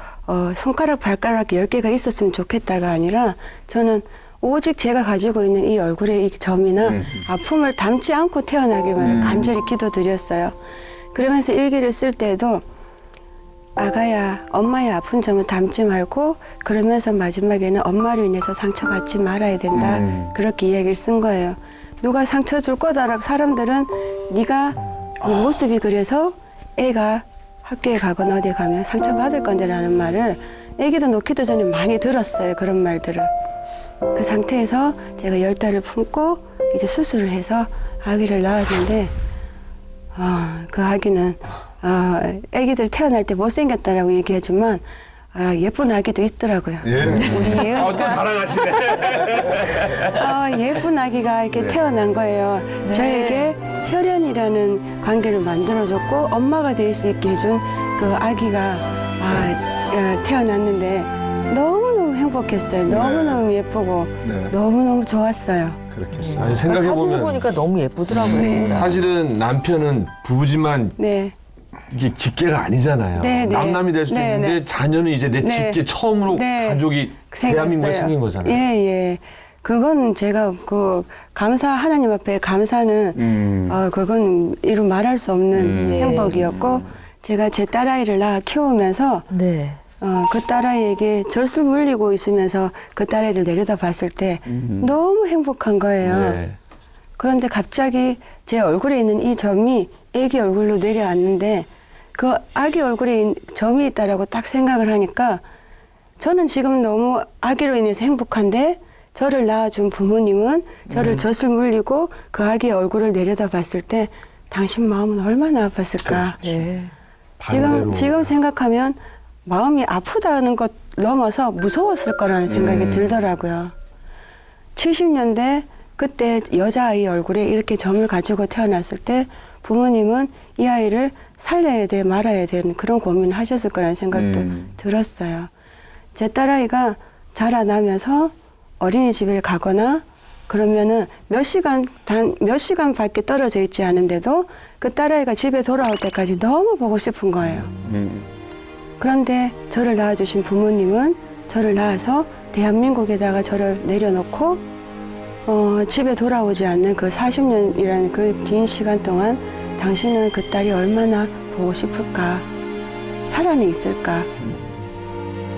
손가락 발가락 10개가 있었으면 좋겠다가 아니라 저는 오직 제가 가지고 있는 이 얼굴의 이 점이나 아픔을 담지 않고 태어나기를 간절히 기도드렸어요. 그러면서 일기를 쓸 때도 아가야, 엄마의 아픈 점을 담지 말고 그러면서 마지막에는 엄마로 인해서 상처받지 말아야 된다. 그렇게 이야기를 쓴 거예요. 누가 상처 줄 거다라고 사람들은 네가 네 모습이 그래서 애가 학교에 가거나 어디에 가면 상처받을 건데라는 말을 애기도 놓기도 전에 많이 들었어요. 그런 말들을. 그 상태에서 제가 10달을 품고 이제 수술을 해서 아기를 낳았는데 그 아기는 애기들 태어날 때 못생겼다라고 얘기하지만 예쁜 아기도 있더라고요. 예. 우리 또 예은이가 자랑하시네. 예쁜 아기가 이렇게 태어난 거예요. 네. 저에게 혈연이라는 관계를 만들어줬고 엄마가 될 수 있게 해준 그 아기가 태어났는데 너무너무 행복했어요. 너무너무 예쁘고 네. 너무너무 좋았어요. 그렇겠어요. 아니, 사진을 생각해보면 보니까 너무 예쁘더라고요. 진짜. 사실은 남편은 부부지만 네. 이게 직계가 아니잖아요. 네, 네. 남남이 될 수도 네, 있는데 네. 자녀는 이제 내 네. 직계 처음으로 네. 가족이 생겼어요. 대한민국에 생긴 거잖아요. 예, 예. 그건 제가 하나님 앞에 감사는 그건 이루 말할 수 없는 행복이었고 제가 제 딸아이를 낳아 키우면서 네. 그 딸아이에게 젖을 물리고 있으면서 그 딸아이를 내려다 봤을 때 너무 행복한 거예요. 네. 그런데 갑자기 제 얼굴에 있는 이 점이 애기 얼굴로 내려왔는데 그 아기 얼굴에 점이 있다라고 딱 생각을 하니까 저는 지금 너무 아기로 인해서 행복한데 저를 낳아준 부모님은 저를 젖을 물리고 그 아기의 얼굴을 내려다 봤을 때 당신 마음은 얼마나 아팠을까. 네. 반대로. 지금 생각하면 마음이 아프다는 것 넘어서 무서웠을 거라는 생각이 들더라고요. 70년대 그때 여자아이 얼굴에 이렇게 점을 가지고 태어났을 때 부모님은 이 아이를 살려야 돼 말아야 되는 그런 고민을 하셨을 거라는 생각도 들었어요. 제 딸아이가 자라나면서 어린이집에 가거나 그러면은 몇 시간밖에 떨어져 있지 않은데도 그 딸아이가 집에 돌아올 때까지 너무 보고 싶은 거예요. 그런데 저를 낳아주신 부모님은 저를 낳아서 대한민국에다가 저를 내려놓고 집에 돌아오지 않는 그 40년이라는 그 긴 시간 동안 당신은 그 딸이 얼마나 보고 싶을까, 살아는 있을까.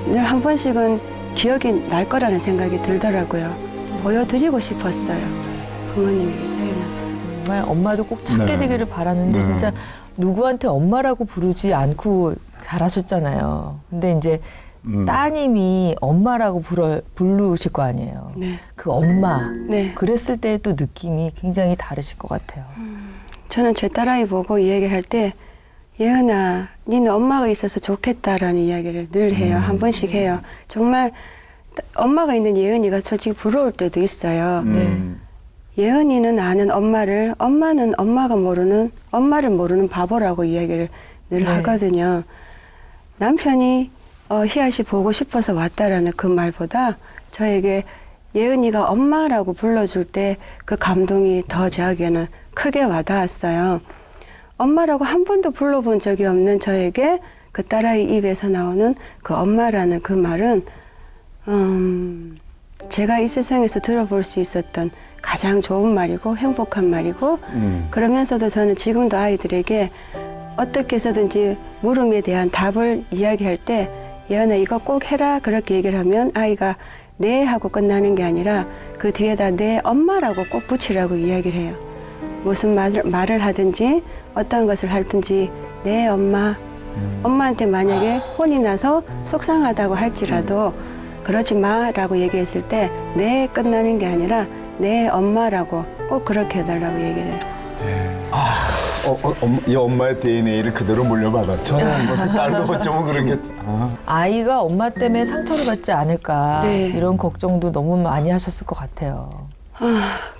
늘 한 번씩은 기억이 날 거라는 생각이 들더라고요. 보여드리고 싶었어요. 부모님에게 저희 모습. 정말 엄마도 꼭 찾게 되기를 바라는데 진짜 누구한테 엄마라고 부르지 않고 자라셨잖아요. 근데 이제 따님이 엄마라고 부르실 거 아니에요. 네. 그 엄마. 네. 그랬을 때 또 느낌이 굉장히 다르실 것 같아요. 저는 제 딸아이 보고 이 얘기를 할 때 예은아, 니는 엄마가 있어서 좋겠다라는 이야기를 늘 해요. 한 번씩 해요. 정말 엄마가 있는 예은이가 솔직히 부러울 때도 있어요. 예은이는 아는 엄마를 엄마는 엄마를 모르는 바보라고 이야기를 늘 하거든요. 남편이 희아씨 보고 싶어서 왔다라는 그 말보다 저에게 예은이가 엄마라고 불러줄 때 그 감동이 더 저에게는 크게 와닿았어요. 엄마라고 한 번도 불러본 적이 없는 저에게 그 딸아이 입에서 나오는 그 엄마라는 그 말은 제가 이 세상에서 들어볼 수 있었던 가장 좋은 말이고 행복한 말이고 그러면서도 저는 지금도 아이들에게 어떻게 해서든지 물음에 대한 답을 이야기할 때 예언아 이거 꼭 해라 그렇게 얘기를 하면 아이가 네 하고 끝나는 게 아니라 그 뒤에다 내 엄마라고 꼭 붙이라고 이야기를 해요. 무슨 말을 하든지 어떤 것을 하든지 내 엄마 엄마한테 만약에 혼이 나서 속상하다고 할지라도 그러지 마라고 얘기했을 때 네 끝나는 게 아니라 내 엄마라고 꼭 그렇게 해달라고 얘기를 해요. 이 엄마의 DNA를 그대로 물려받았죠. 딸도 어쩌면 그렇게. 아이가 엄마 때문에 상처를 받지 않을까 네. 이런 걱정도 너무 많이 하셨을 것 같아요.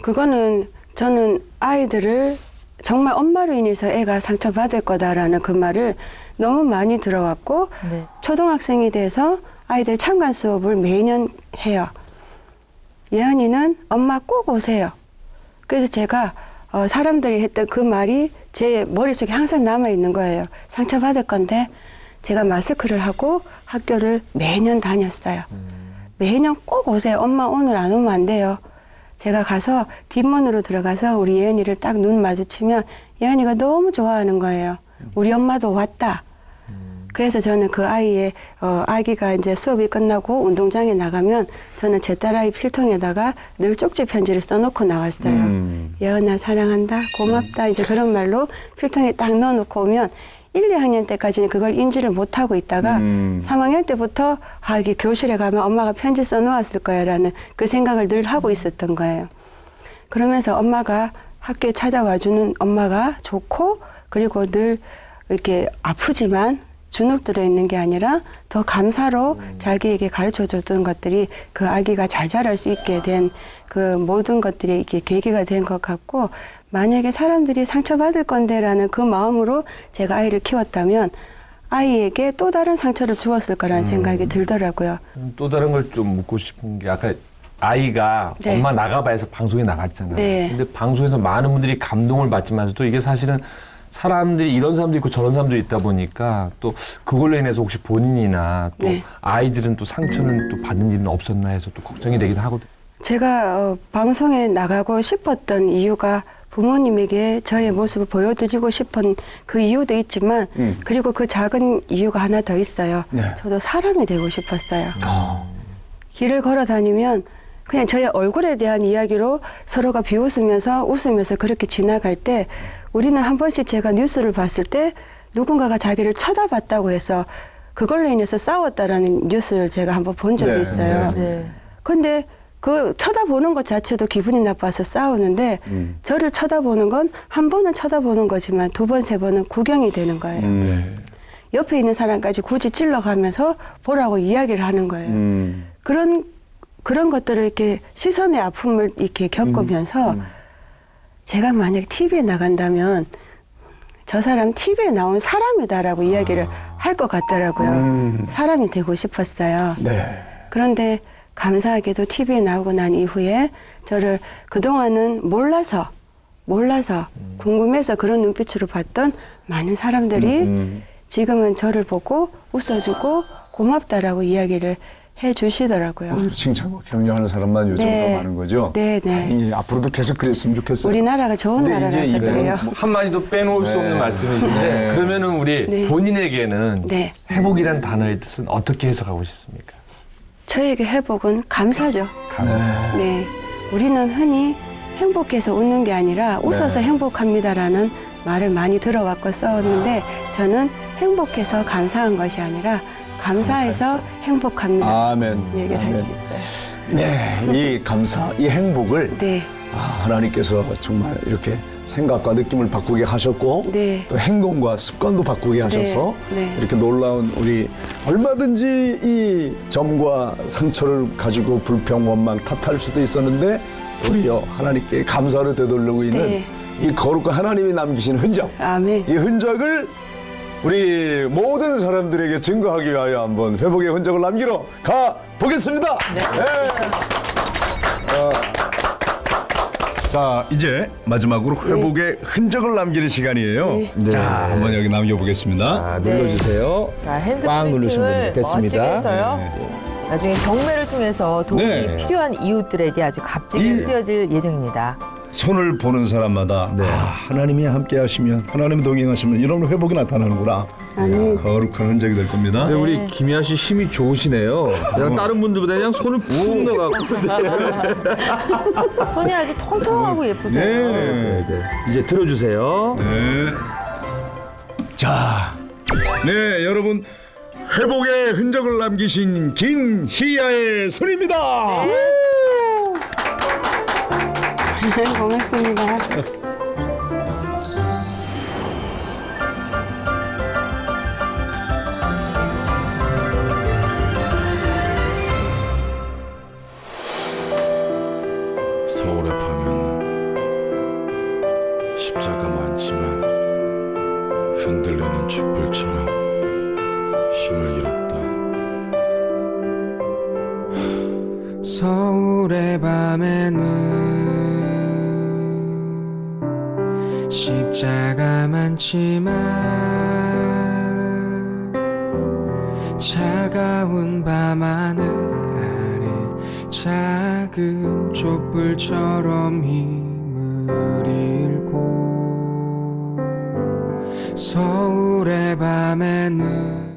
그거는 저는 아이들을 정말 엄마로 인해서 애가 상처받을 거다라는 그 말을 너무 많이 들어왔고 네. 초등학생이 돼서 아이들 참관 수업을 매년 해요. 예언이는 엄마 꼭 오세요. 그래서 제가 사람들이 했던 그 말이 제 머릿속에 항상 남아있는 거예요. 상처받을 건데 제가 마스크를 하고 학교를 매년 다녔어요. 매년 꼭 오세요. 엄마 오늘 안 오면 안 돼요. 제가 가서 뒷문으로 들어가서 우리 예은이를 딱 눈 마주치면 예은이가 너무 좋아하는 거예요. 우리 엄마도 왔다. 그래서 저는 그 아이의 아기가 이제 수업이 끝나고 운동장에 나가면 저는 제 딸아이 필통에다가 늘 쪽지 편지를 써놓고 나왔어요. 예은아 사랑한다, 고맙다 이제 그런 말로 필통에 딱 넣어놓고 오면 1, 2학년 때까지는 그걸 인지를 못하고 있다가 3학년 때부터 이게 교실에 가면 엄마가 편지 써놓았을 거야라는 그 생각을 늘 하고 있었던 거예요. 그러면서 엄마가 학교에 찾아와주는 엄마가 좋고 그리고 늘 이렇게 아프지만 주눅 들어 있는 게 아니라 더 감사로 자기에게 가르쳐 줬던 것들이 그 아기가 잘 자랄 수 있게 된 그 모든 것들이 이렇게 계기가 된 것 같고 만약에 사람들이 상처받을 건데라는 그 마음으로 제가 아이를 키웠다면 아이에게 또 다른 상처를 주었을 거라는 생각이 들더라고요. 또 다른 걸 좀 묻고 싶은 게 아까 아이가 네. 엄마 나가봐에서 방송에 나갔잖아요. 네. 근데 방송에서 많은 분들이 감동을 받지만서도 이게 사실은 사람들이 이런 사람도 있고 저런 사람도 있다 보니까 또 그걸로 인해서 혹시 본인이나 또 네. 아이들은 또 상처는 또 받는 일은 없었나 해서 또 걱정이 되긴 하거든요. 제가 방송에 나가고 싶었던 이유가 부모님에게 저의 모습을 보여드리고 싶은 그 이유도 있지만 그리고 그 작은 이유가 하나 더 있어요. 네. 저도 사람이 되고 싶었어요. 길을 걸어 다니면 그냥 저의 얼굴에 대한 이야기로 서로가 비웃으면서 웃으면서 그렇게 지나갈 때 우리는 한 번씩 제가 뉴스를 봤을 때 누군가가 자기를 쳐다봤다고 해서 그걸로 인해서 싸웠다라는 뉴스를 제가 한번 본 적이 네, 있어요. 네. 근데 그 쳐다보는 것 자체도 기분이 나빠서 싸우는데 저를 쳐다보는 건 한 번은 쳐다보는 거지만 두 번, 세 번은 구경이 되는 거예요. 옆에 있는 사람까지 굳이 찔러가면서 보라고 이야기를 하는 거예요. 그런 것들을 이렇게 시선의 아픔을 이렇게 겪으면서 제가 만약 TV에 나간다면 저 사람 TV에 나온 사람이다라고 이야기를 할 것 같더라고요. 사람이 되고 싶었어요. 네. 그런데 감사하게도 TV에 나오고 난 이후에 저를 그동안은 몰라서 궁금해서 그런 눈빛으로 봤던 많은 사람들이 지금은 저를 보고 웃어주고 고맙다라고 이야기를 해주시더라고요. 오히려 칭찬하고 격려하는 사람만 요즘 네. 더 많은 거죠. 네, 네. 다행히 앞으로도 계속 그랬으면 좋겠어요. 우리나라가 좋은 근데 나라라서 이제 이거는 그래요. 뭐 한마디도 빼놓을 수 없는 네. 말씀이신데 네. 그러면은 우리 네. 본인에게는 네. 회복이란 단어의 뜻은 어떻게 해석하고 싶습니까? 저에게 회복은 감사죠. 네. 우리는 흔히 행복해서 웃는 게 아니라 웃어서 네. 행복합니다라는 말을 많이 들어왔고 써왔는데 저는 행복해서 감사한 것이 아니라 감사해서 행복합니다. 아멘. 얘기를 할 아멘. 수 있어요. 네, 이 감사, 이 행복을 네. 하나님께서 정말 이렇게 생각과 느낌을 바꾸게 하셨고 네. 또 행동과 습관도 바꾸게 하셔서 네. 이렇게 놀라운 우리 얼마든지 이 점과 상처를 가지고 불평, 원망, 탓할 수도 있었는데 도리어 하나님께 감사를 되돌리고 있는 네. 이 거룩한 하나님이 남기신 흔적, 아멘. 이 흔적을 우리 모든 사람들에게 증거하기 위하여 한번 회복의 흔적을 남기러 가 보겠습니다. 네. 자, 이제 마지막으로 회복의 흔적을 남기는 시간이에요. 자, 한번 여기 남겨보겠습니다. 네. 눌러주세요. 자, 핸드 꽉 누르시면 프린팅을 됐습니다. 멋지게 해서요. 네. 나중에 경매를 통해서 도움이 네. 필요한 이웃들에게 아주 값지게 이- 쓰여질 예정입니다. 손을 보는 사람마다 하나님이 함께 하시면 하나님이 동행하시면 이런 회복이 나타나는구나. 아멘. 거룩한 흔적이 될 겁니다. 근데 우리 김희아 씨 힘이 좋으시네요. 내가 다른 분들보다 그냥 손을 푹 넣어갖고. 손이 아주 통통하고 예쁘세요. 네. 이제 들어주세요. 네. 자, 네 여러분 회복의 흔적을 남기신 김희아의 손입니다. 고맙습니다. 서울에 파면은 십자가 많지만 흔들리는 촛불처럼 힘을 잃었다. 서울의 밤에는 십자가 많지만 차가운 밤하늘 아래 작은 촛불처럼 힘을 잃고 서울의 밤에는